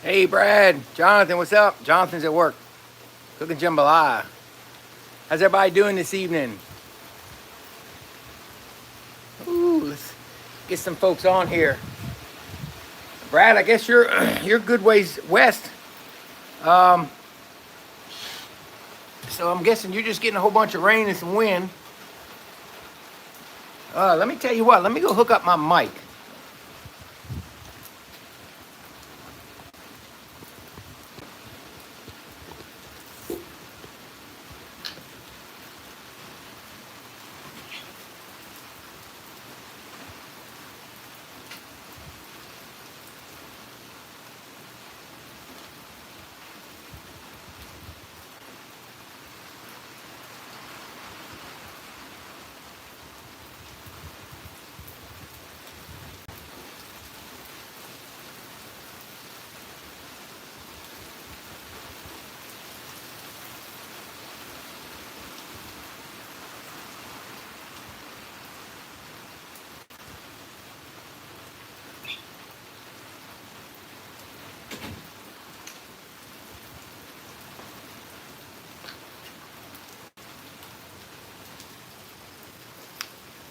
Hey, Brad. Jonathan, what's up? Jonathan's at work, cooking jambalaya. How's everybody doing this evening? Ooh, let's get some folks on here. Brad, I guess you're you're good ways west. Um, so I'm guessing you're just getting a whole bunch of rain and some wind. Let me tell you what. Let me go hook up my mic.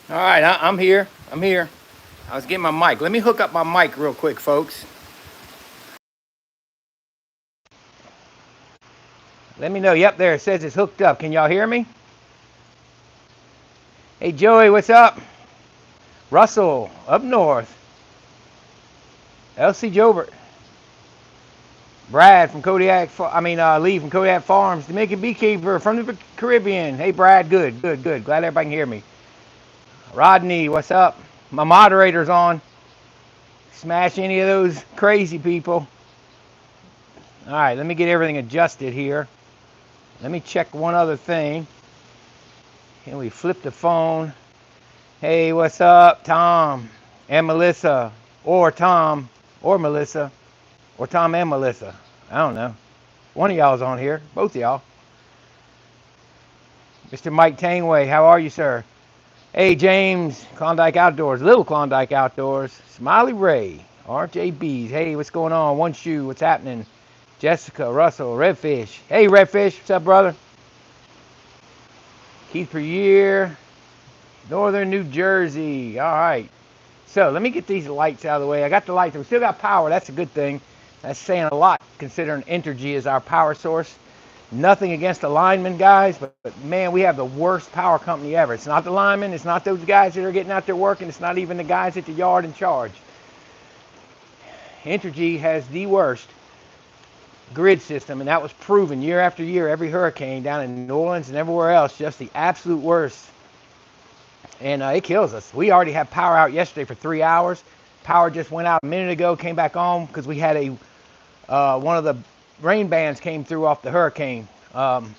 All right, I'm here. I'm here. I was getting my mic. Let me hook up my mic real quick, folks. Let me know. Yep, there it says it's hooked up. Can y'all hear me? Hey, Joey, what's up? Russell, up north. LC Jobert. Brad from Kodiak, Lee from Kodiak Farms, Dominican beekeeper from the Caribbean. Hey, Brad, good. Glad everybody can hear me. Rodney, what's up? My moderator's on. Smash any of those crazy people. All right, let me get everything adjusted here. Let me check one other thing. Can we flip the phone? Hey, what's up, Tom and Melissa, or Tom or Melissa, or Tom and Melissa? I don't know. One of y'all's on here, both of y'all. Mr. Mike Tangway, how are you, sir? Hey, James, Klondike Outdoors, Little Klondike Outdoors, Smiley Ray, RJBs. Hey, what's going on? One Shoe, what's happening? Jessica, Russell, Redfish. Hey, Redfish, what's up, brother? Keith Per Year, Northern New Jersey. All right. So let me get these lights out of the way. I got the lights. We still got power. That's a good thing. That's saying a lot considering Entergy is our power source. Nothing against the linemen, guys, but man, we have the worst power company ever. It's not the linemen. It's not those guys that are getting out there working. It's not even the guys at the yard in charge. Entergy has the worst grid system, and that was proven year after year. Every hurricane down in New Orleans and everywhere else, just the absolute worst. And it kills us. We already had power out yesterday for 3 hours. Power just went out a minute ago, came back on because we had one of the rain bands came through off the hurricane. And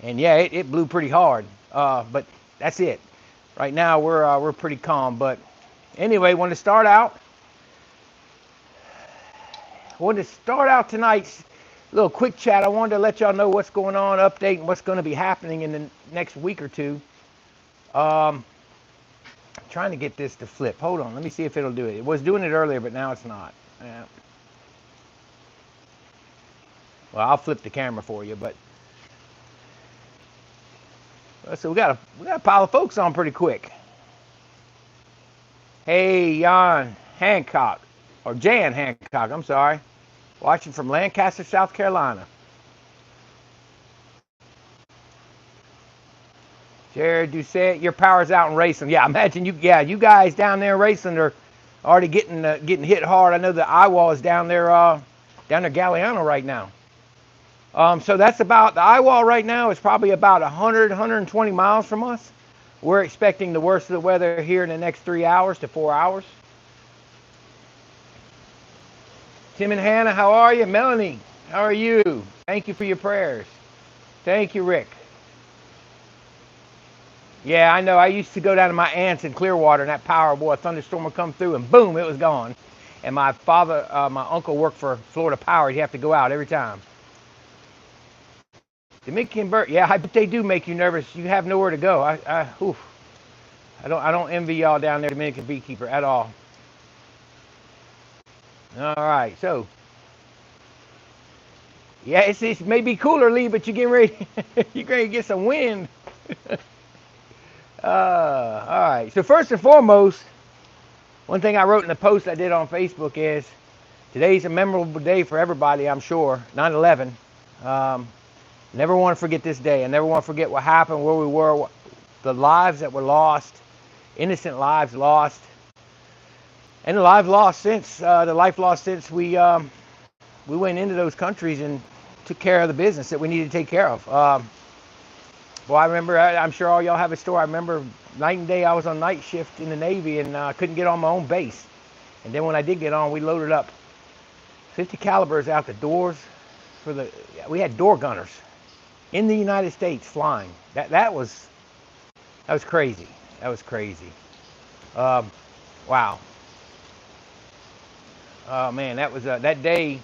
yeah, it blew pretty hard. But that's it. Right now we're pretty calm. But anyway, wanted to start out tonight's little quick chat. I wanted to let y'all know what's going on, update, and what's going to be happening in the next week or two. Trying to get this to flip. Hold on, let me see if it'll do it. It was doing it earlier, but now it's not. Yeah. Well, I'll flip the camera for you, but so we got a pile of folks on pretty quick. Hey, Jan Hancock, or Jan Hancock, I'm sorry, watching from Lancaster, South Carolina. Jared Doucette, your power's out in racing. Yeah, imagine you guys down there racing are already getting hit hard. I know the eye wall is down there Galliano right now. So that's about, the eye wall right now is probably about 120 miles from us. We're expecting the worst of the weather here in the next 3 hours to 4 hours. Tim and Hannah, how are you? Melanie, how are you? Thank you for your prayers. Thank you, Rick. Yeah, I know. I used to go down to my aunt's in Clearwater, and that power, boy, a thunderstorm would come through, and boom, it was gone. And my uncle worked for Florida Power. He'd have to go out every time. Dominican bird, yeah, I bet they do make you nervous. You have nowhere to go. I don't envy y'all down there, Dominican beekeeper, at all. All right, so Yeah, it's maybe cooler, Lee, but you're getting ready. You're going to get some wind. All right. So first and foremost, one thing I wrote in the post I did on Facebook is today's a memorable day for everybody, I'm sure. 9/11. Um, Never want to forget this day. I never want to forget what happened, where we were, the lives that were lost, innocent lives lost, and the life lost since we went into those countries and took care of the business that we needed to take care of. Well, I remember, I'm sure all y'all have a story. I remember night and day I was on night shift in the Navy and couldn't get on my own base. And then when I did get on, we loaded up 50 calibers out the doors we had door gunners in the United States flying. That was crazy. That was crazy. Um, wow. Oh man, that was that day.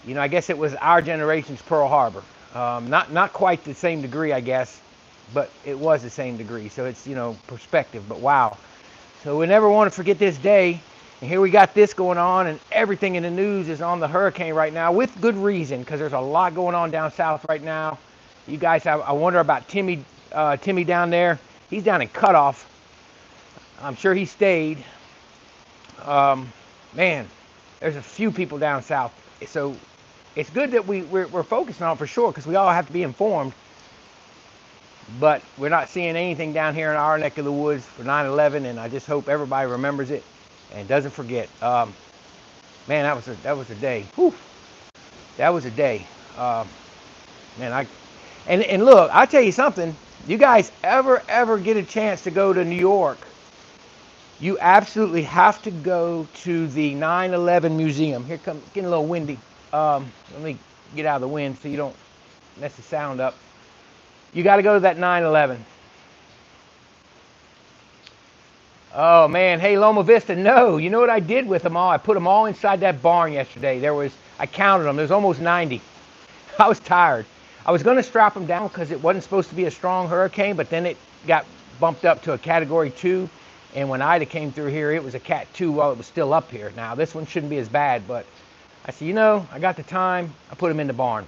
You know, I guess it was our generation's Pearl Harbor. Not quite the same degree, I guess, but it was the same degree. So it's, you know, perspective. But wow. So we never want to forget this day. And here we got this going on, and everything in the news is on the hurricane right now, with good reason, because there's a lot going on down south right now. You guys have, I wonder about Timmy down there. He's down in Cutoff. I'm sure he stayed. Man, there's a few people down south. So it's good that we're focusing on it for sure, because we all have to be informed. But we're not seeing anything down here in our neck of the woods for 9/11, and I just hope everybody remembers it and doesn't forget. Man, that was a day. Whew, that was a day. Man, and look, I'll tell you something. You guys ever get a chance to go to New York, you absolutely have to go to the 9/11 museum. Here comes, getting a little windy. Let me get out of the wind so you don't mess the sound up. You got to go to that 9/11. Oh man, hey Loma Vista, no. You know what I did with them all? I put them all inside that barn yesterday. I counted them. There's almost 90. I was tired. I was going to strap them down because it wasn't supposed to be a strong hurricane, but then it got bumped up to a Category 2. And when Ida came through here, it was a Cat 2 while it was still up here. Now, this one shouldn't be as bad, but I said, you know, I got the time. I put them in the barn.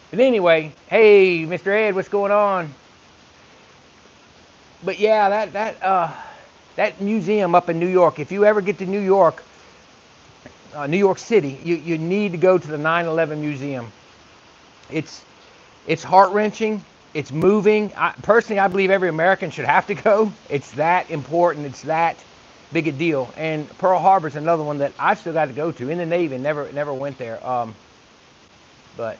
But anyway, hey, Mr. Ed, what's going on? But yeah, that museum up in New York, if you ever get to New York City, you need to go to the 9/11 museum. It's heart-wrenching. It's moving. Personally, I believe every American should have to go. It's that important. It's that big a deal. And Pearl Harbor is another one that I've still got to go to. In the Navy, never went there. But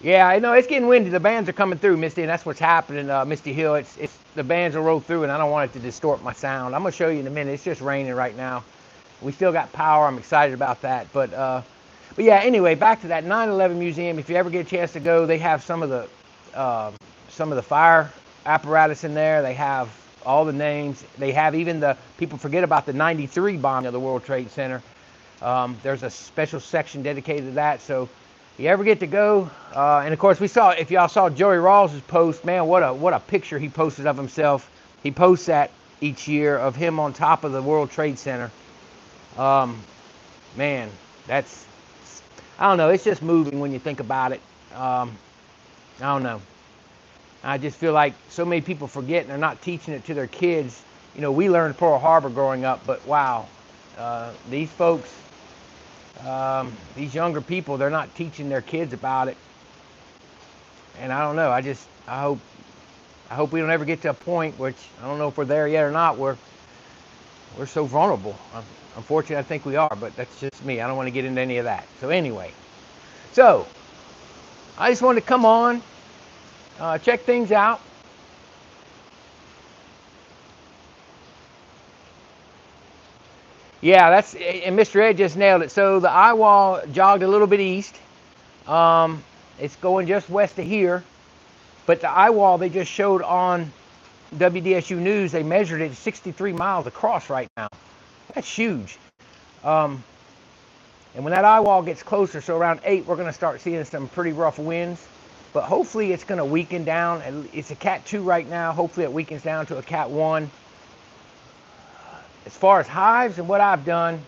yeah, I know it's getting windy. The bands are coming through, Misty, and that's what's happening. Misty Hill, it's the bands will roll through, and I don't want it to distort my sound. I'm gonna show you in a minute. It's just raining right now. We still got power. I'm excited about that. But yeah. Anyway, back to that 9/11 museum. If you ever get a chance to go, they have some of the fire apparatus in there. They have all the names. They have even the people forget about the '93 bombing of the World Trade Center. There's a special section dedicated to that. So if you ever get to go, and of course if y'all saw Joey Rawls' post, man, what a picture he posted of himself. He posts that each year of him on top of the World Trade Center. Man, I don't know, it's just moving when you think about it. I don't know. I just feel like so many people forget and they're not teaching it to their kids. You know, we learned Pearl Harbor growing up, but wow, these folks, these younger people, they're not teaching their kids about it. And I don't know, I hope we don't ever get to a point, which I don't know if we're there yet or not, where we're so vulnerable. Unfortunately, I think we are, but that's just me. I don't want to get into any of that. So anyway, I just wanted to come on, check things out. Yeah, and Mr. Ed just nailed it. So the eye wall jogged a little bit east. It's going just west of here, but the eye wall they just showed on WDSU News, they measured it 63 miles across right now. That's huge. And when that eye wall gets closer, so around 8, we're going to start seeing some pretty rough winds. but hopefully it's going to weaken down. It's a Cat 2 right now. Hopefully it weakens down to a Cat 1. As far as hives and what I've done,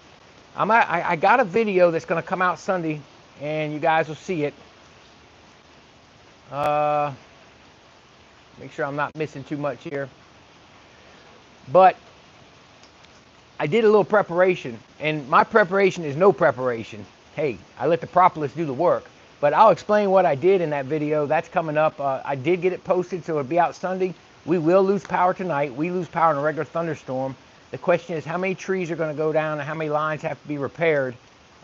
I got a video that's going to come out Sunday, and you guys will see it. Make sure I'm not missing too much here. But I did a little preparation, and my preparation is no preparation. Hey, I let the propolis do the work. But I'll explain what I did in that video. That's coming up. I did get it posted, so it'll be out Sunday. We will lose power tonight. We lose power in a regular thunderstorm. The question is how many trees are going to go down and how many lines have to be repaired.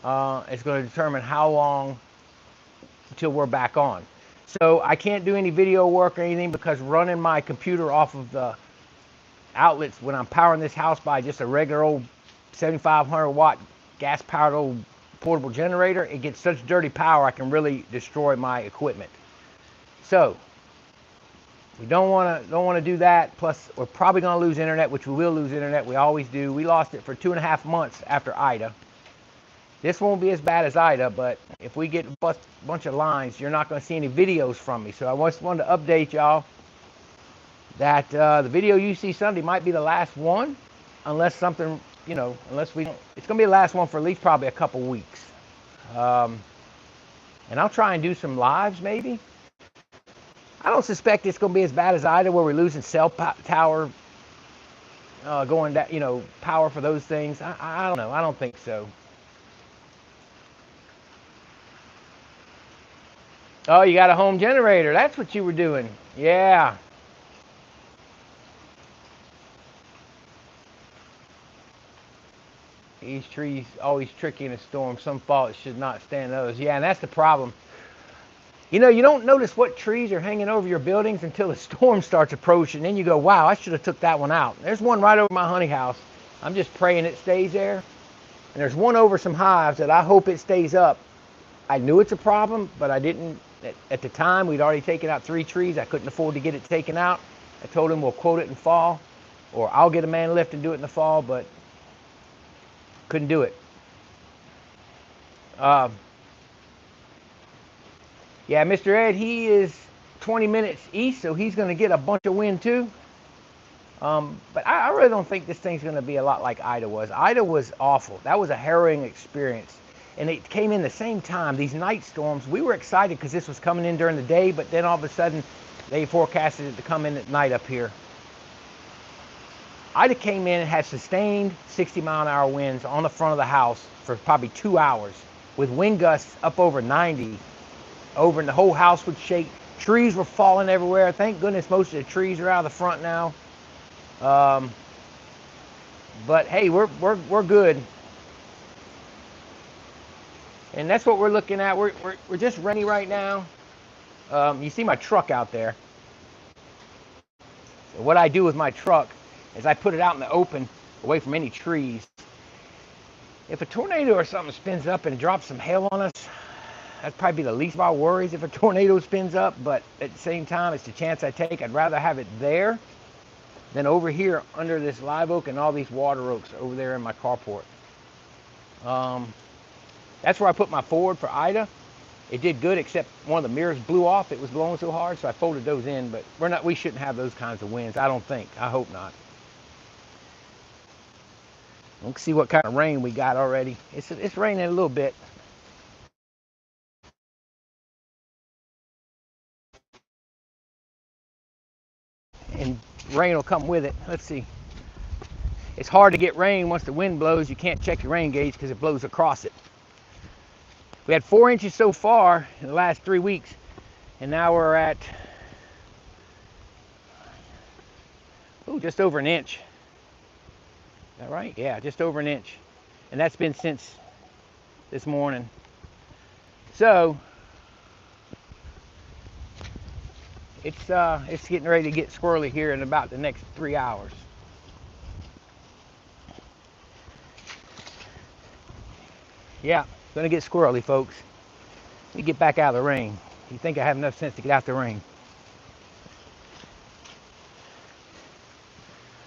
It's going to determine how long until we're back on. So I can't do any video work or anything because running my computer off of the outlets when I'm powering this house by just a regular old 7,500 watt gas powered old portable generator, it gets such dirty power I can really destroy my equipment. So we don't want to do that. Plus we're probably going to lose internet, which we will lose internet. We always do. We lost it for 2.5 months after Ida. This won't be as bad as Ida, but if we get a bunch of lines, you're not going to see any videos from me. So I just wanted to update y'all that the video you see Sunday might be the last one, unless something, you know, it's going to be the last one for at least probably a couple weeks. And I'll try and do some lives maybe. I don't suspect it's going to be as bad as Ida, where we're losing cell tower, going down, you know, power for those things. I don't know. I don't think so. Oh, you got a home generator. That's what you were doing. Yeah. These trees always tricky in a storm. Some faults should not stand others. Yeah, and that's the problem. You know, you don't notice what trees are hanging over your buildings until the storm starts approaching. Then you go, wow, I should have took that one out. There's one right over my honey house. I'm just praying it stays there. And there's one over some hives that I hope it stays up. I knew it's a problem, but I didn't. At the time, we'd already taken out 3 trees. I couldn't afford to get it taken out. I told him we'll quote it in fall, or I'll get a man lift and do it in the fall, but couldn't do it. Yeah, Mr. Ed, he is 20 minutes east, so he's going to get a bunch of wind too. But I really don't think this thing's going to be a lot like Ida was. Ida was awful. That was a harrowing experience. And it came in the same time. These night storms, we were excited because this was coming in during the day, but then all of a sudden they forecasted it to come in at night up here. Ida came in and had sustained 60-mile-an-hour winds on the front of the house for probably 2 hours with wind gusts up over 90 over, and the whole house would shake. Trees were falling everywhere. Thank goodness most of the trees are out of the front now. But hey, we're good. And that's what we're looking at. We're just rainy right now. You see my truck out there. So what I do with my truck is I put it out in the open, away from any trees. If a tornado or something spins up and drops some hail on us, that'd probably be the least of our worries if a tornado spins up. But at the same time, it's the chance I take. I'd rather have it there than over here under this live oak and all these water oaks over there in my carport. That's where I put my Ford for Ida. It did good, except one of the mirrors blew off. It was blowing so hard, so I folded those in. But we shouldn't have those kinds of winds. I don't think. I hope not. Let's see what kind of rain we got already. It's raining a little bit. And rain will come with it. Let's see. It's hard to get rain once the wind blows. You can't check your rain gauge because it blows across it. We had 4 inches so far in the last 3 weeks, and now we're at just over an inch. Is that right? Yeah, just over an inch. And that's been since this morning. So it's getting ready to get squirrely here in about the next 3 hours. Yeah, gonna get squirrely, folks. Let me get back out of the rain. You think I have enough sense to get out the rain?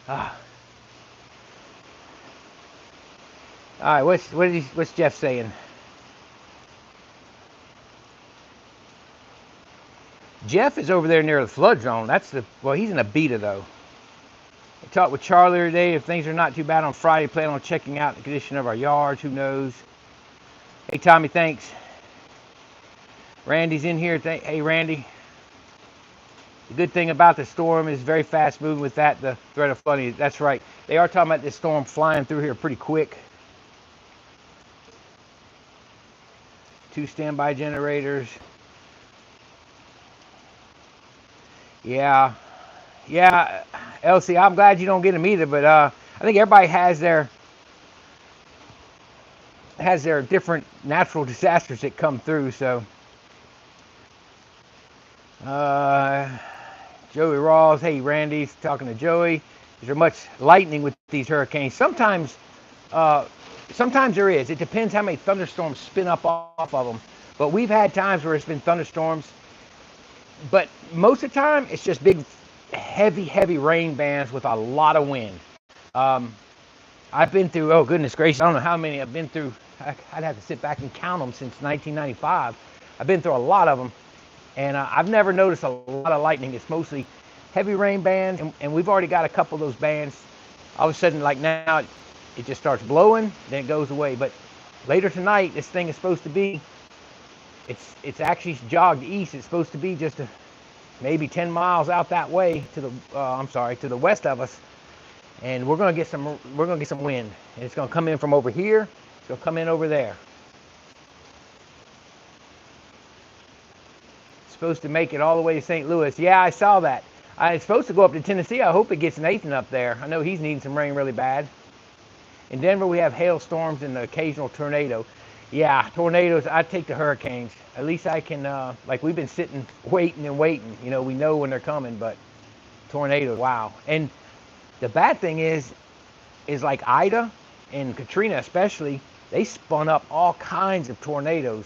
All right, what's Jeff saying? Jeff is over there near the flood zone. Well, he's in a beta though. I talked with Charlie today. If things are not too bad on Friday, plan on checking out the condition of our yards. Who knows? Hey, Tommy, thanks. Randy's in here. Hey, Randy. The good thing about the storm is very fast moving with that, the threat of flooding. That's right. They are talking about this storm flying through here pretty quick. 2 standby generators. Yeah. Yeah, Elsie, I'm glad you don't get them either, but I think everybody has their different natural disasters that come through, so. Joey Rawls, hey, Randy's talking to Joey. Is there much lightning with these hurricanes? Sometimes there is. It depends how many thunderstorms spin up off of them. But we've had times where it's been thunderstorms. But most of the time, it's just big, heavy rain bands with a lot of wind. I've been through, oh, goodness gracious, I don't know how many I've been through. I'd have to sit back and count them since 1995. I've been through a lot of them. And I've never noticed a lot of lightning. It's mostly heavy rain bands, and we've already got a couple of those bands. All of a sudden, like now, it just starts blowing, then it goes away. But later tonight, this thing is supposed to be, it's actually jogged east. It's supposed to be just maybe 10 miles out that way to the west of us, and we're gonna get some wind, and it's gonna come in from over here. It's gonna come in over there. Supposed to make it all the way to St. Louis. Yeah, I saw that. It's supposed to go up to Tennessee. I hope it gets Nathan up there. I know he's needing some rain really bad. In Denver, we have hailstorms and the occasional tornado. Yeah, tornadoes. I take the hurricanes. At least I can, like we've been sitting, waiting and waiting. You know, we know when they're coming, but tornadoes, wow. And the bad thing is like Ida and Katrina especially, they spun up all kinds of tornadoes.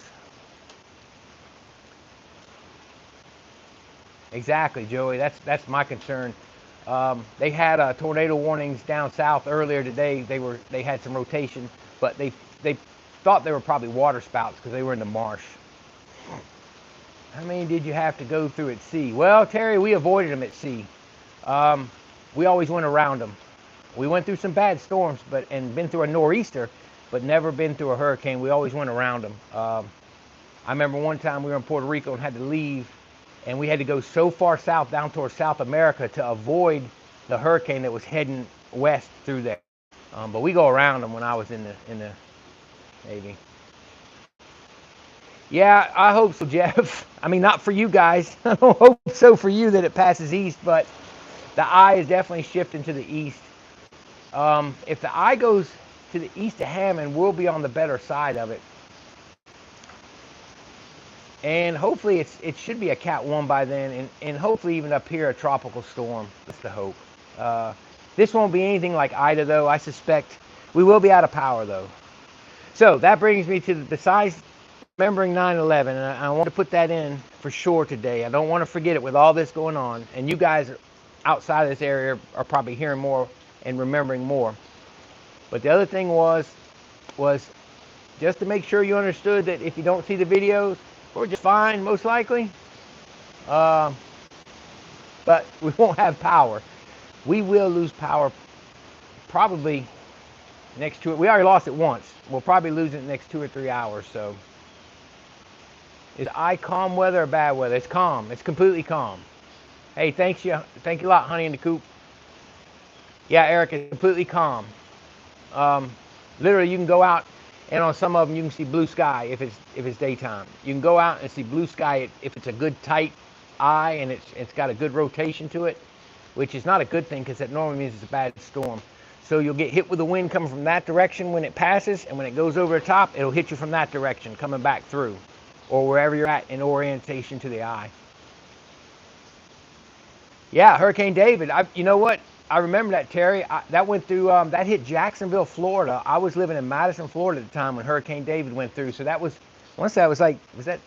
Exactly, Joey. That's my concern. They had tornado warnings down south earlier today. They had some rotation, but they thought they were probably water spouts because they were in the marsh. How many did you have to go through at sea? Well, Terry, we avoided them at sea. We always went around them. We went through some bad storms, and been through a nor'easter, but never been through a hurricane. We always went around them. I remember one time we were in Puerto Rico and had to leave. And we had to go so far south, down towards South America, to avoid the hurricane that was heading west through there. But we go around them when I was in the Navy. Yeah, I hope so, Jeff. I mean, not for you guys. I don't hope so for you that it passes east, but the eye is definitely shifting to the east. If the eye goes to the east of Hammond, we'll be on the better side of it. And hopefully it should be a Cat 1 by then, and hopefully even up here a tropical storm. That's the hope. This won't be anything like Ida, though. I suspect we will be out of power, though. So that brings me to, besides remembering 9/11, and I want to put that in for sure today. I don't want to forget it with all this going on. And you guys outside of this area are probably hearing more and remembering more. But the other thing was just to make sure you understood that if you don't see the videos, we're just fine, most likely. But we won't have power. We will lose power probably next 2. We already lost it once. We'll probably lose it in the next 2 or 3 hours. So, is I calm weather or bad weather? It's calm. It's completely calm. Hey, thank you a lot, honey in the coop. Yeah, Eric, it's completely calm. Literally, you can go out. And on some of them, you can see blue sky if it's daytime. You can go out and see blue sky if it's a good tight eye and it's got a good rotation to it, which is not a good thing because that normally means it's a bad storm. So you'll get hit with the wind coming from that direction when it passes, and when it goes over the top, it'll hit you from that direction coming back through, or wherever you're at in orientation to the eye. Yeah, Hurricane David. You know what? I remember that, Terry. That went through, that hit Jacksonville, Florida. I was living in Madison, Florida at the time when Hurricane David went through. So that was, I want to say I was like, was it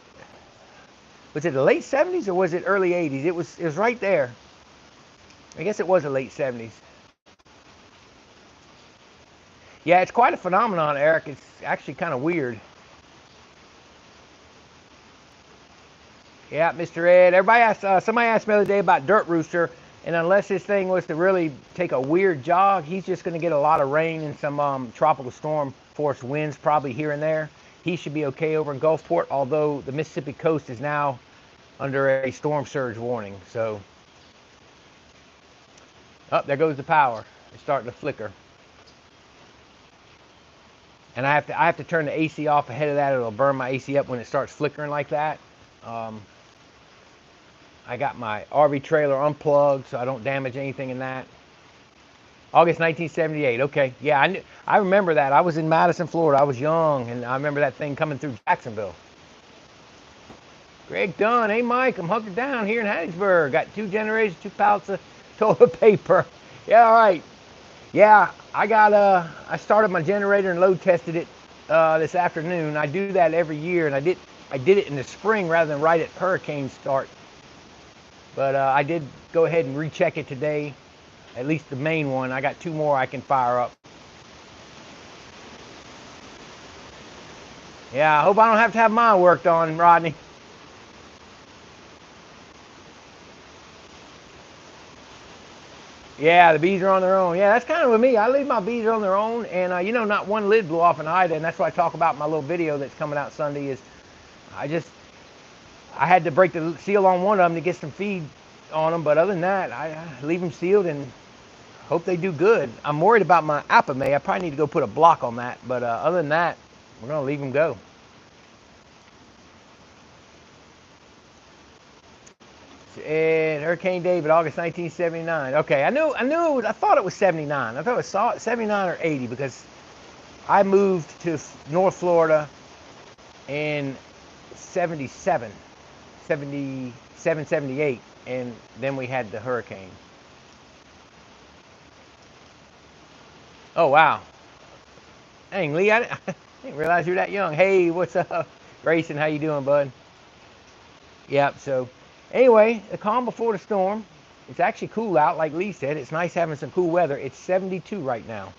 the late 70s or was it early 80s? It was right there. I guess it was the late 70s. Yeah, it's quite a phenomenon, Eric. It's actually kind of weird. Yeah, Mr. Ed. Everybody asked, somebody asked me the other day about Dirt Rooster, and unless this thing was to really take a weird jog, he's just going to get a lot of rain and some tropical storm force winds probably here and there. He should be okay over in Gulfport, although the Mississippi coast is now under a storm surge warning. So, oh, there goes the power. It's starting to flicker. And I have to turn the AC off ahead of that. It'll burn my AC up when it starts flickering like that. Um, I got my RV trailer unplugged so I don't damage anything in that. August 1978. Okay, yeah, I remember that. I was in Madison, Florida. I was young, and I remember that thing coming through Jacksonville. Greg Dunn. Hey, Mike, I'm hunkered down here in Hattiesburg. Got 2 generators, 2 pallets of toilet paper. Yeah, all right. Yeah, I started my generator and load tested it this afternoon. I do that every year, and I did it in the spring rather than right at hurricane start. But I did go ahead and recheck it today, at least the main one. I got 2 more I can fire up. Yeah, I hope I don't have to have mine worked on, Rodney. Yeah, the bees are on their own. Yeah, that's kind of with me. I leave my bees on their own, and you know, not one lid blew off in Ida, and that's what I talk about in my little video that's coming out Sunday. Is I had to break the seal on one of them to get some feed on them, but other than that, I leave them sealed and hope they do good. I'm worried about my apame. I probably need to go put a block on that, but other than that, we're gonna leave them go. And Hurricane David, August 1979. Okay, I thought it was 79. I thought it was 79 or 80 because I moved to North Florida in 77, 77, 78, and then we had the hurricane. Oh, wow. Dang, Lee, I didn't realize you were that young. Hey, what's up? Grayson, how you doing, bud? Yep, so anyway, the calm before the storm. It's actually cool out, like Lee said. It's nice having some cool weather. It's 72 right now.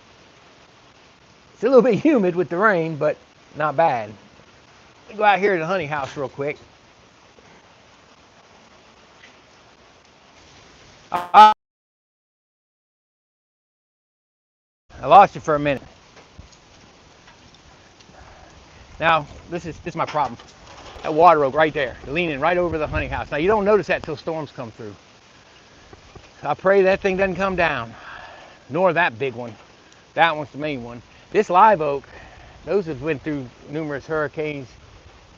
It's a little bit humid with the rain, but not bad. Let me go out here to the honey house real quick. I lost you for a minute. Now, this is my problem. That water oak right there, leaning right over the honey house. Now, you don't notice that till storms come through. I pray that thing doesn't come down, nor that big one. That one's the main one. This live oak, those have went through numerous hurricanes,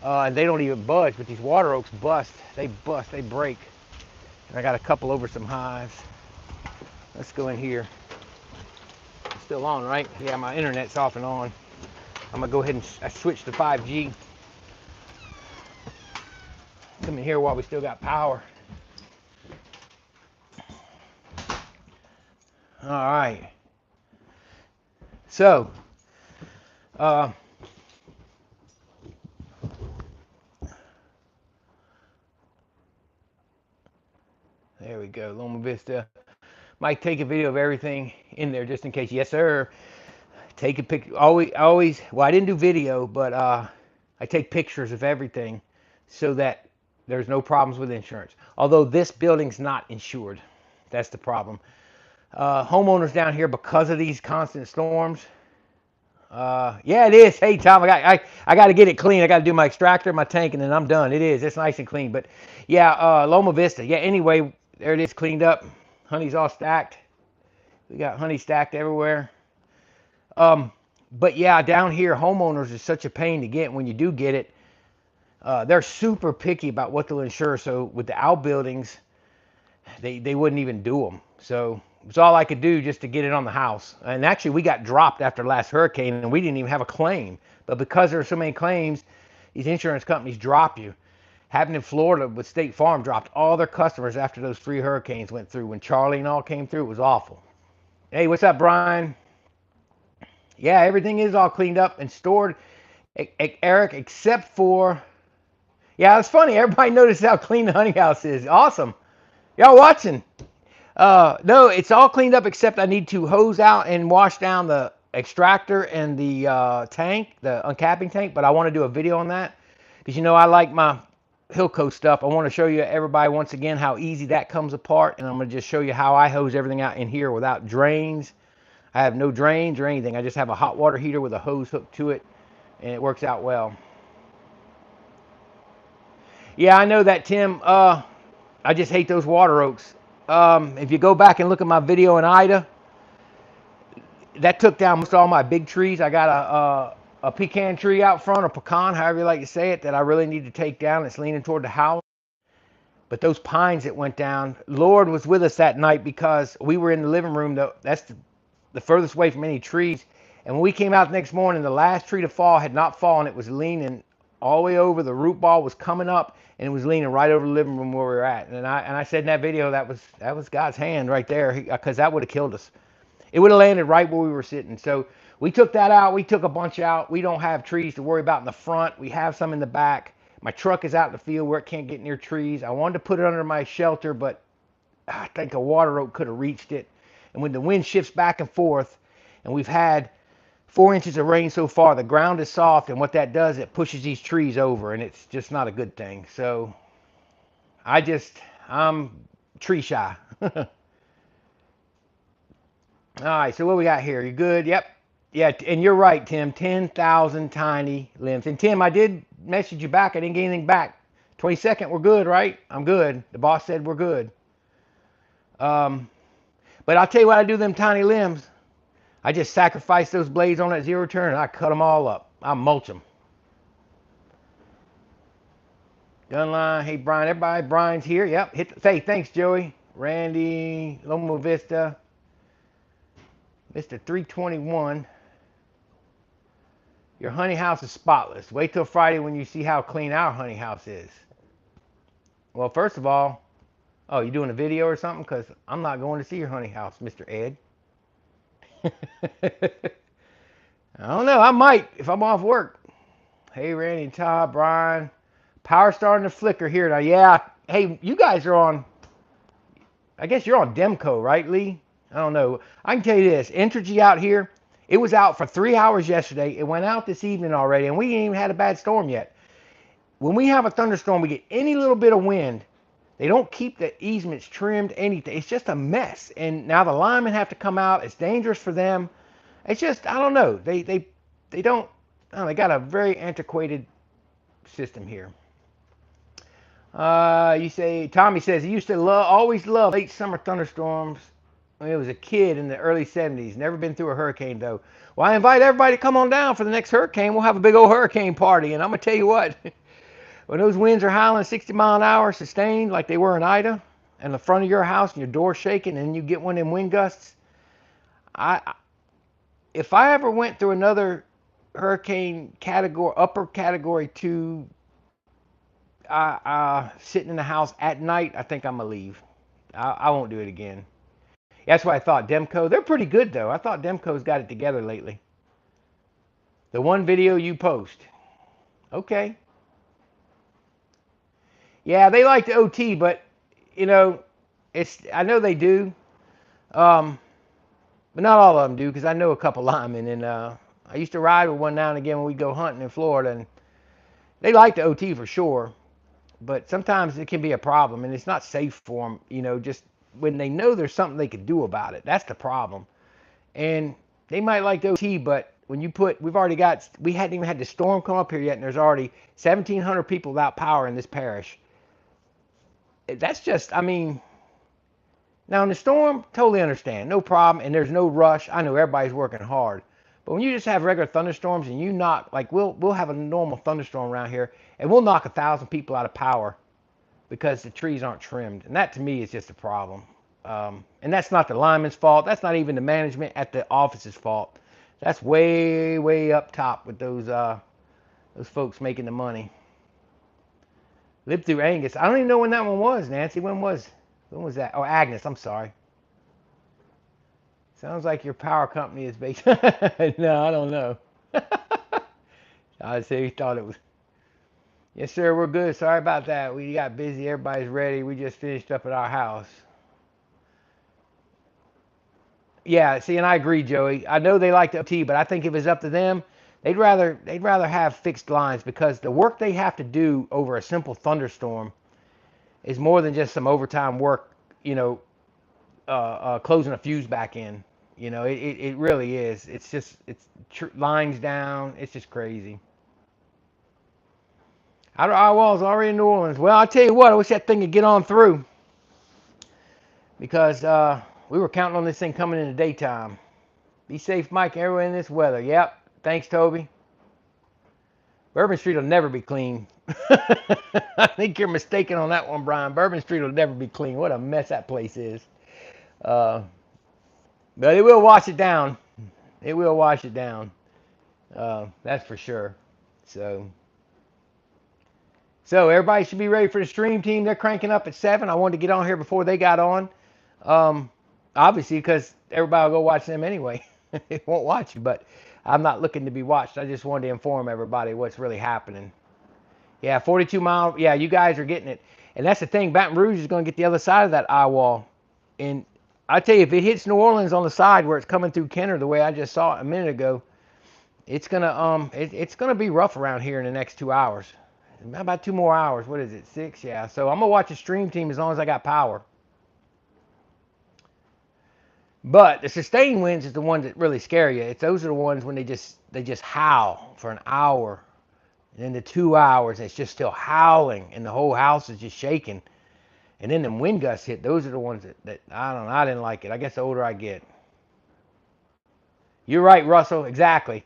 and they don't even budge, but these water oaks bust. They bust, they break. And I got a couple over some hives. Let's go in here. It's still on, right? Yeah, my internet's off and on. I'm gonna go ahead and switch to 5G. Come in here while we still got power. All right. So, there we go, Loma Vista. Mike, take a video of everything in there just in case. Yes, sir. Take a picture. Always. Well, I didn't do video, but I take pictures of everything so that there's no problems with insurance. Although this building's not insured, that's the problem. Homeowners down here, because of these constant storms. Yeah, it is. Hey, Tom, I got to get it clean. I got to do my extractor, my tank, and then I'm done. It is. It's nice and clean. But yeah, Loma Vista. Yeah. Anyway, there it is, cleaned up. Honey's all stacked. We got honey stacked everywhere. But yeah, down here, homeowners is such a pain to get when you do get it. They're super picky about what they'll insure. So with the outbuildings, they wouldn't even do them. So it's all I could do just to get it on the house. And actually, we got dropped after last hurricane, and we didn't even have a claim. But because there are so many claims, these insurance companies drop you. Happened in Florida with State Farm, dropped all their customers after those 3 hurricanes went through. When Charlie and all came through, it was awful. Hey, what's up, Brian? Yeah, everything is all cleaned up and stored, Eric, except for, yeah, it's funny. Everybody noticed how clean the honey house is. Awesome. Y'all watching? No, it's all cleaned up except I need to hose out and wash down the extractor and the tank, the uncapping tank, but I want to do a video on that because, you know, I like my Hilco stuff, I want to show you everybody once again how easy that comes apart, and I'm going to just show you how I hose everything out in here without drains. I have no drains or anything. I just have a hot water heater with a hose hooked to it, and it works out well. Yeah, I know that, Tim. I just hate those water oaks. If you go back and look at my video in Ida, that took down most all my big trees. I got a pecan tree out front, or pecan, however you like to say it, that I really need to take down. It's leaning toward the house. But those pines that went down, Lord was with us that night because we were in the living room. That's the furthest away from any trees. And when we came out the next morning, the last tree to fall had not fallen. It was leaning all the way over. The root ball was coming up, and it was leaning right over the living room where we were at. And I said in that video that was God's hand right there, because that would have killed us. It would have landed right where we were sitting. So we took that out. We took a bunch out. We don't have trees to worry about in the front. We have some in the back. My truck is out in the field where it can't get near trees. I wanted to put it under my shelter, but I think a water oak could have reached it. And when the wind shifts back and forth, and we've had 4 inches of rain so far, the ground is soft, and what that does, it pushes these trees over, and it's just not a good thing. So I'm tree shy. All right, so what we got here? You good? Yep. Yeah, and you're right, Tim. 10,000 tiny limbs. And Tim, I did message you back. I didn't get anything back. 22nd, we're good, right? I'm good. The boss said we're good. But I'll tell you what I do them tiny limbs. I just sacrifice those blades on that zero turn, and I cut them all up. I mulch them. Gun line. Hey, Brian. Everybody, Brian's here. Yep. Hey, thanks, Joey. Randy. Loma Vista. Mr. 321. Your honey house is spotless. Wait till Friday when you see how clean our honey house is. Well, first of all, oh, you doing a video or something? Because I'm not going to see your honey house, Mr. Ed. I don't know. I might if I'm off work. Hey, Randy, Todd, Brian. Power starting to flicker here now. Yeah. Hey, you guys are on, I guess you're on Demco, right, Lee? I don't know. I can tell you this. Entergy out here, it was out for 3 hours yesterday. It went out this evening already, and we ain't even had a bad storm yet. When we have a thunderstorm, we get any little bit of wind. They don't keep the easements trimmed, anything. It's just a mess. And now the linemen have to come out. It's dangerous for them. It's just, I don't know. They don't, I don't know, they got a very antiquated system here. You say, Tommy says, he used to always love late summer thunderstorms when he was a kid in the early 70s. Never been through a hurricane, though. Well, I invite everybody to come on down for the next hurricane. We'll have a big old hurricane party. And I'm going to tell you what, when those winds are howling 60 mile an hour sustained like they were in Ida, and the front of your house and your door shaking, and you get one of them wind gusts, if I ever went through another hurricane category, upper category 2, sitting in the house at night, I think I'm going to leave. I won't do it again. That's why I thought Demco, they're pretty good though. I thought Demco's got it together lately. The one video you post. Okay. Yeah, they like the OT, but you know, I know they do. But not all of them do, because I know a couple linemen, and I used to ride with one now and again when we go hunting in Florida, and they like the OT for sure. But sometimes it can be a problem, and it's not safe for them, you know, just when they know there's something they could do about it. That's the problem. And they might like the OT, but when you we hadn't even had the storm come up here yet, and there's already 1,700 people without power in this parish. That's just, I mean, now in the storm, totally understand, no problem, and there's no rush. I know everybody's working hard. But when you just have regular thunderstorms and you knock, like we'll have a normal thunderstorm around here, and we'll knock 1,000 people out of power because the trees aren't trimmed. And that to me is just a problem. And that's not the lineman's fault. That's not even the management at the office's fault. That's way, way up top with those folks making the money. Lived through Angus. I don't even know when that one was, Nancy. When was that? Oh, Agnes, I'm sorry. Sounds like your power company is based. No, I don't know. I say he thought it was. Yes, sir, we're good. Sorry about that. We got busy. Everybody's ready. We just finished up at our house. Yeah, see, and I agree, Joey. I know they like the OT, but I think if it's up to them, they'd rather have fixed lines, because the work they have to do over a simple thunderstorm is more than just some overtime work, you know, closing a fuse back in. You know, it really is. It's just, lines down. It's just crazy. Outer eye walls already in New Orleans. Well, I'll tell you what, I wish that thing could get on through, because we were counting on this thing coming in the daytime. Be safe, Mike, everyone in this weather. Yep. Thanks, Toby. Bourbon Street will never be clean. I think you're mistaken on that one, Brian. Bourbon Street will never be clean. What a mess that place is. But it will wash it down. It will wash it down. That's for sure. So everybody should be ready for the stream team. They're cranking up at 7. I wanted to get on here before they got on. Obviously, because everybody will go watch them anyway. They won't watch you, but I'm not looking to be watched. I just wanted to inform everybody what's really happening. Yeah, 42 mile. Yeah, you guys are getting it. And that's the thing. Baton Rouge is going to get the other side of that eye wall. And I tell you, if it hits New Orleans on the side where it's coming through Kenner the way I just saw it a minute ago, it's gonna be rough around here in the next 2 hours. About 2 more hours. What is it? 6? Yeah. So I'm gonna watch the stream team as long as I got power. But the sustained winds is the ones that really scare you. Those are the ones when they just howl for an hour, and then the 2 hours it's just still howling, and the whole house is just shaking. And then the wind gusts hit. Those are the ones that I don't know. I didn't like it. I guess the older I get. You're right, Russell. Exactly.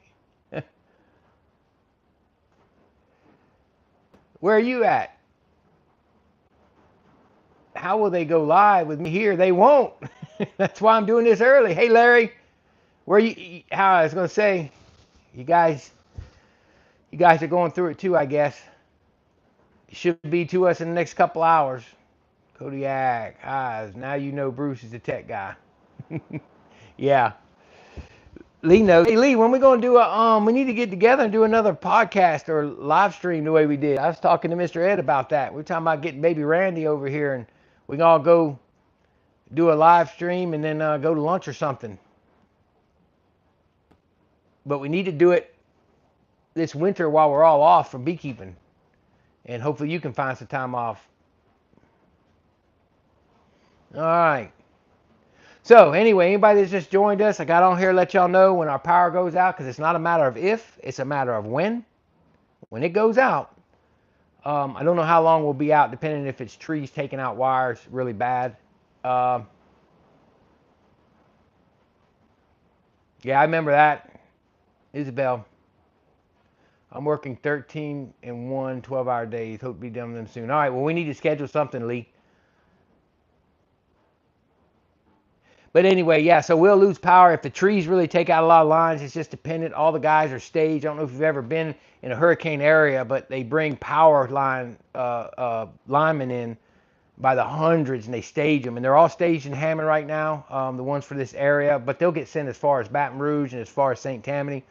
Where are you at? How will they go live with me here? They won't. That's why I'm doing this early. Hey, Larry, where you? How I was gonna say, you guys are going through it too, I guess. It should be to us in the next couple hours. Kodiak, Hives. Now you know Bruce is the tech guy. Yeah. Lee knows. Hey, Lee, when we gonna do we need to get together and do another podcast or live stream the way we did. I was talking to Mr. Ed about that. We were talking about getting baby Randy over here, and we can all go do a live stream and then go to lunch or something. But we need to do it this winter while we're all off from beekeeping. And hopefully you can find some time off. All right. So anyway, anybody that's just joined us, I got on here to let y'all know when our power goes out, because it's not a matter of if, it's a matter of when. When it goes out, I don't know how long we'll be out, depending if it's trees taking out wires really bad. Yeah, I remember that. Isabel, I'm working 13 and 1 12-hour days. Hope to be done with them soon. All right, well, we need to schedule something, Lee. But anyway, yeah, so we'll lose power if the trees really take out a lot of lines. It's just dependent. All the guys are staged. I don't know if you've ever been in a hurricane area, but they bring power line linemen in by the hundreds, and they stage them. And they're all staged in Hammond right now, the ones for this area. But they'll get sent as far as Baton Rouge and as far as St. Tammany.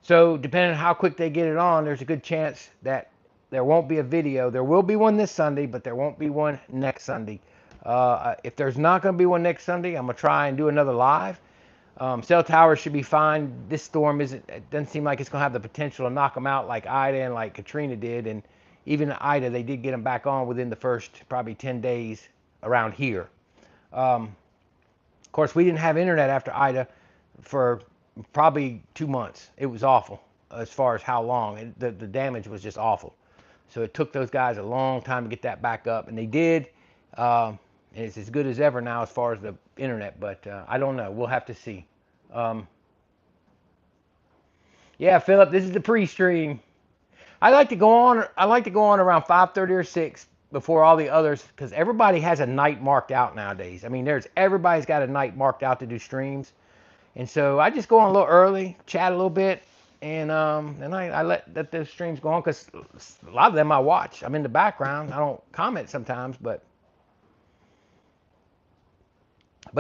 So depending on how quick they get it on, there's a good chance that there won't be a video. There will be one this Sunday, but there won't be one next Sunday. If there's not going to be one next Sunday, I'm going to try and do another live. Cell towers should be fine. This storm it doesn't seem like it's going to have the potential to knock them out like Ida and like Katrina did. And even Ida, they did get them back on within the first probably 10 days around here. Of course, we didn't have internet after Ida for probably 2 months. It was awful as far as how long. The damage was just awful. So it took those guys a long time to get that back up, and they did. And it's as good as ever now as far as the internet, but I don't know. We'll have to see. Yeah, Philip, this is the pre-stream. I like to go on around 5:30 or 6 before all the others, because everybody has a night marked out nowadays. I mean, everybody's got a night marked out to do streams, and so I just go on a little early, chat a little bit, and I let those streams go on, because a lot of them I watch. I'm in the background. I don't comment sometimes, but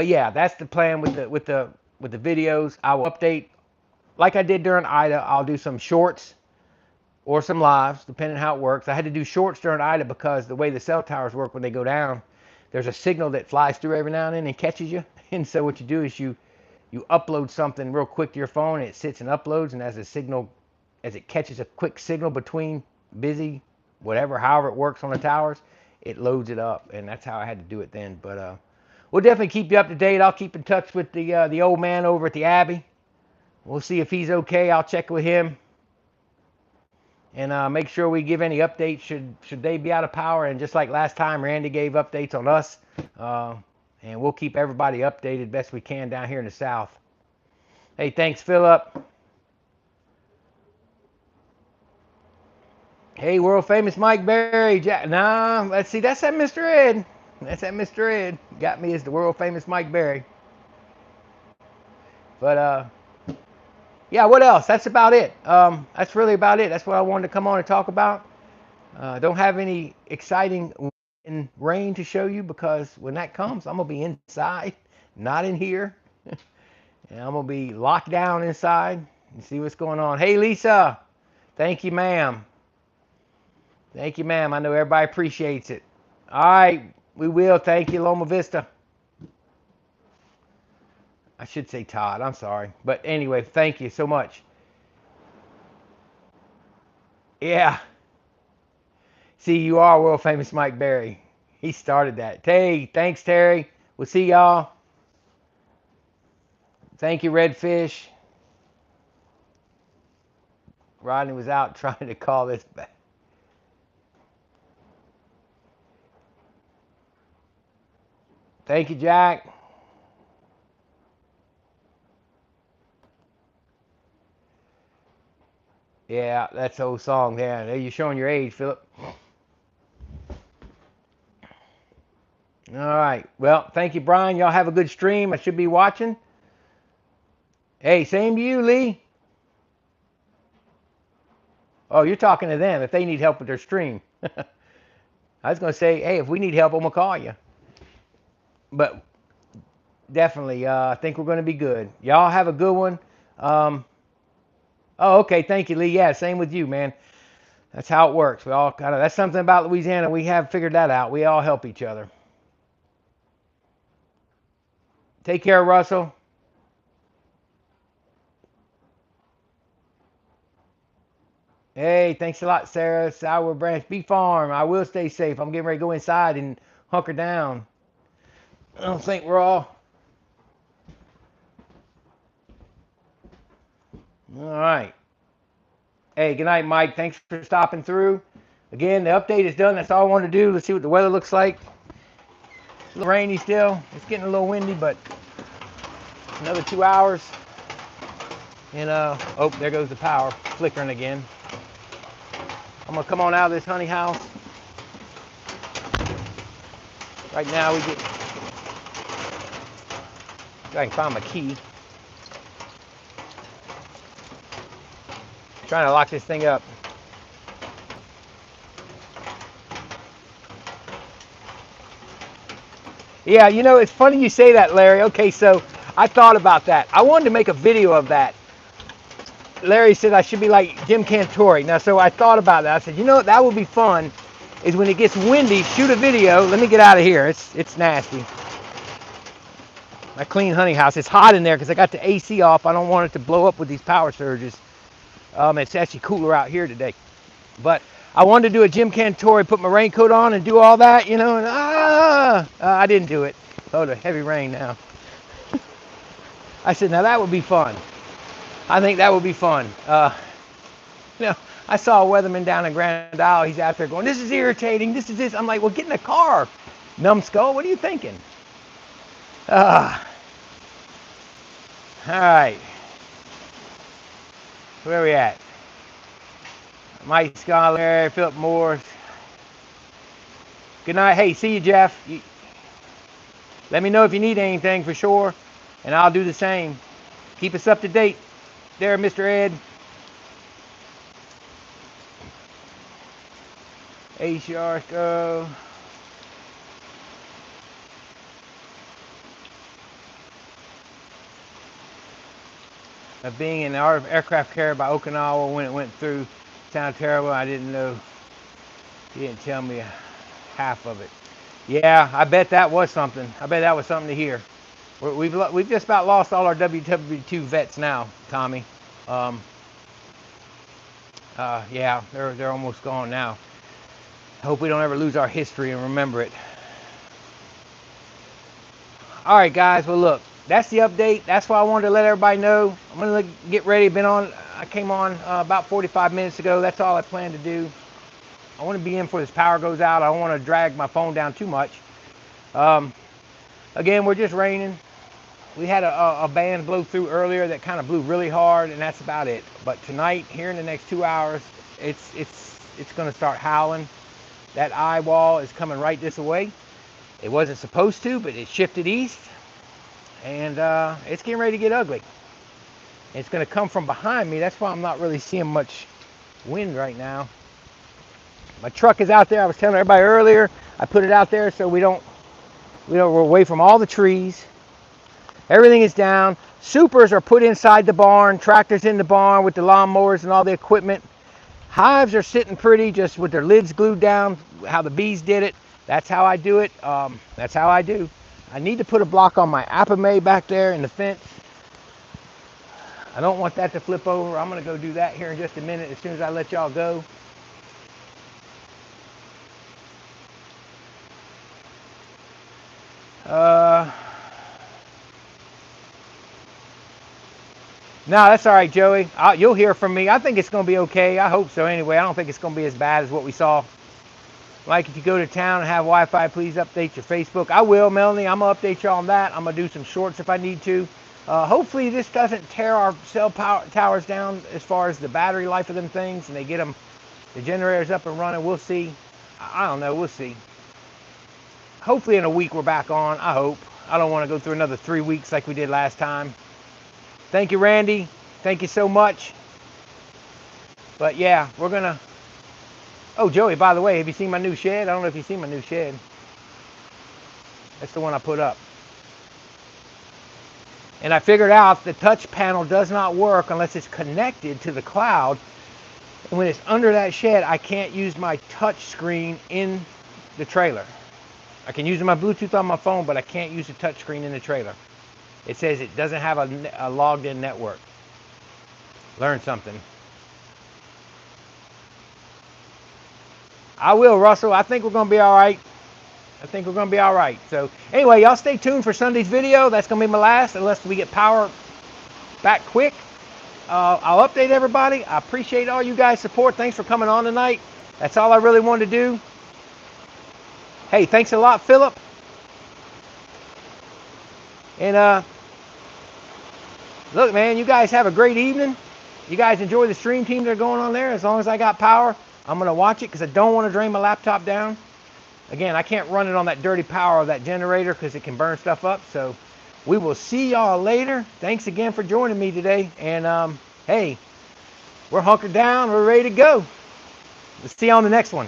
yeah, that's the plan with the videos. I will update like I did during Ida. I'll do some shorts or some lives, depending on how it works. I had to do shorts during Ida because the way the cell towers work when they go down, there's a signal that flies through every now and then and catches you. And so what you do is you you upload something real quick to your phone, and it sits and uploads, and as it catches a quick signal between busy, whatever, however it works on the towers, it loads it up, and that's how I had to do it then. But we'll definitely keep you up to date. I'll keep in touch with the old man over at the Abbey. We'll see if he's okay. I'll check with him and make sure we give any updates should they be out of power. And just like last time, Randy gave updates on us, and we'll keep everybody updated best we can down here in the South. Hey, thanks, Philip. Hey, world famous Mike Berry. Nah, let's see. That's that Mr. Ed. That's that Mr. Ed. Got me as the world famous Mike Berry. But yeah, what else? That's about it. That's really about it. That's what I wanted to come on and talk about. Don't have any exciting rain to show you because when that comes, I'm gonna be inside, not in here, and I'm gonna be locked down inside and see what's going on. Hey, Lisa. Thank you, ma'am. Thank you, ma'am. I know everybody appreciates it. All right, we will. Thank you, Loma Vista. I should say Todd. I'm sorry. But anyway, thank you so much. Yeah. See, you are world famous Mike Berry. He started that. Hey, thanks, Terry. We'll see y'all. Thank you, Redfish. Rodney was out trying to call this back. Thank you, Jack. Yeah, that's the old song there. There you're showing your age, Philip. All right. Well, thank you, Brian. Y'all have a good stream. I should be watching. Hey, same to you, Lee. Oh, you're talking to them if they need help with their stream. I was going to say, hey, if we need help, I'm going to call you. But definitely, I think we're going to be good. Y'all have a good one. Oh, okay. Thank you, Lee. Yeah, same with you, man. That's how it works. We all kind of, that's something about Louisiana. We have figured that out. We all help each other. Take care, Russell. Hey, thanks a lot, Sarah. Sour Branch Beef Farm. I will stay safe. I'm getting ready to go inside and hunker down. I don't think we're all. All right. Hey, good night, Mike. Thanks for stopping through. Again, the update is done. That's all I wanted to do. Let's see what the weather looks like. A little rainy still. It's getting a little windy, but another 2 hours. And, oh, there goes the power flickering again. I'm going to come on out of this honey house. Right now we get, if I can find my key. Trying to lock this thing up. Yeah, you know, it's funny you say that, Larry. Okay, so I thought about that. I wanted to make a video of that. Larry said I should be like Jim Cantori. Now, so I thought about that. I said, you know what, that would be fun, is when it gets windy, shoot a video. Let me get out of here. It's nasty. My clean honey house. It's hot in there because I got the AC off. I don't want it to blow up with these power surges. It's actually cooler out here today. But I wanted to do a Jim Cantori, put my raincoat on and do all that, you know, and I didn't do it. Oh, the heavy rain now. I said, now that would be fun. I think that would be fun. You know, I saw a weatherman down in Grand Isle. He's out there going, this is irritating. This is this. I'm like, well, get in the car, numbskull. What are you thinking? All right. Where are we at? Mike Scholar, Philip Morris. Good night. Hey, see you, Jeff. Let me know if you need anything for sure, and I'll do the same. Keep us up to date there, Mr. Ed. ACR go. Of being in the aircraft carrier by Okinawa when it went through. Sounded terrible. I didn't know. He didn't tell me half of it. Yeah, I bet that was something. I bet that was something to hear. We've just about lost all our WW2 vets now, Tommy. Um, yeah, they're almost gone now. I hope we don't ever lose our history and remember it. All right, guys. Well, look, that's the update. That's why I wanted to let everybody know. I'm gonna get ready. I came on about 45 minutes ago. That's all I plan to do. I want to be in before this power goes out. I don't want to drag my phone down too much. Um, again, we're just raining. We had a band blow through earlier that kind of blew really hard, and that's about it. But tonight, here in the next 2 hours, it's going to start howling. That eye wall is coming right this way. It wasn't supposed to, but it shifted east, and it's getting ready to get ugly. It's going to come from behind me. That's why I'm not really seeing much wind right now. My truck is out there. I was telling everybody earlier, I put it out there so we're away from all the trees. Everything is down. Supers are put inside the barn, tractors in the barn with the lawnmowers and all the equipment. Hives are sitting pretty, just with their lids glued down, how the bees did it. That's how I do it. That's how I do. I need to put a block on my apamay back there in the fence. I don't want that to flip over. I'm going to go do that here in just a minute as soon as I let y'all go. No, that's all right, Joey. You'll hear from me. I think it's going to be okay. I hope so anyway. I don't think it's going to be as bad as what we saw. Like if you go to town and have Wi-Fi, please update your Facebook. I will, Melanie. I'm going to update y'all on that. I'm going to do some shorts if I need to. Hopefully this doesn't tear our cell towers down as far as the battery life of them things, and they get the generators up and running. We'll see. I don't know. We'll see. Hopefully in a week we're back on. I hope. I don't want to go through another 3 weeks like we did last time. Thank you, Randy. Thank you so much. But yeah, we're going to... Oh, Joey, by the way, have you seen my new shed? I don't know if you've seen my new shed. That's the one I put up. And I figured out the touch panel does not work unless it's connected to the cloud. And when it's under that shed, I can't use my touch screen in the trailer. I can use my Bluetooth on my phone, but I can't use the touch screen in the trailer. It says it doesn't have a logged in network. Learn something. I will, Russell. I think we're going to be all right. I think we're going to be all right. So anyway, y'all stay tuned for Sunday's video. That's going to be my last unless we get power back quick. I'll update everybody. I appreciate all you guys' support. Thanks for coming on tonight. That's all I really wanted to do. Hey, thanks a lot, Philip. And look, man, you guys have a great evening. You guys enjoy the stream team that are going on there. As long as I got power, I'm going to watch it because I don't want to drain my laptop down. Again, I can't run it on that dirty power of that generator because it can burn stuff up. So we will see y'all later. Thanks again for joining me today. And hey, we're hunkered down. We're ready to go. We'll see you on the next one.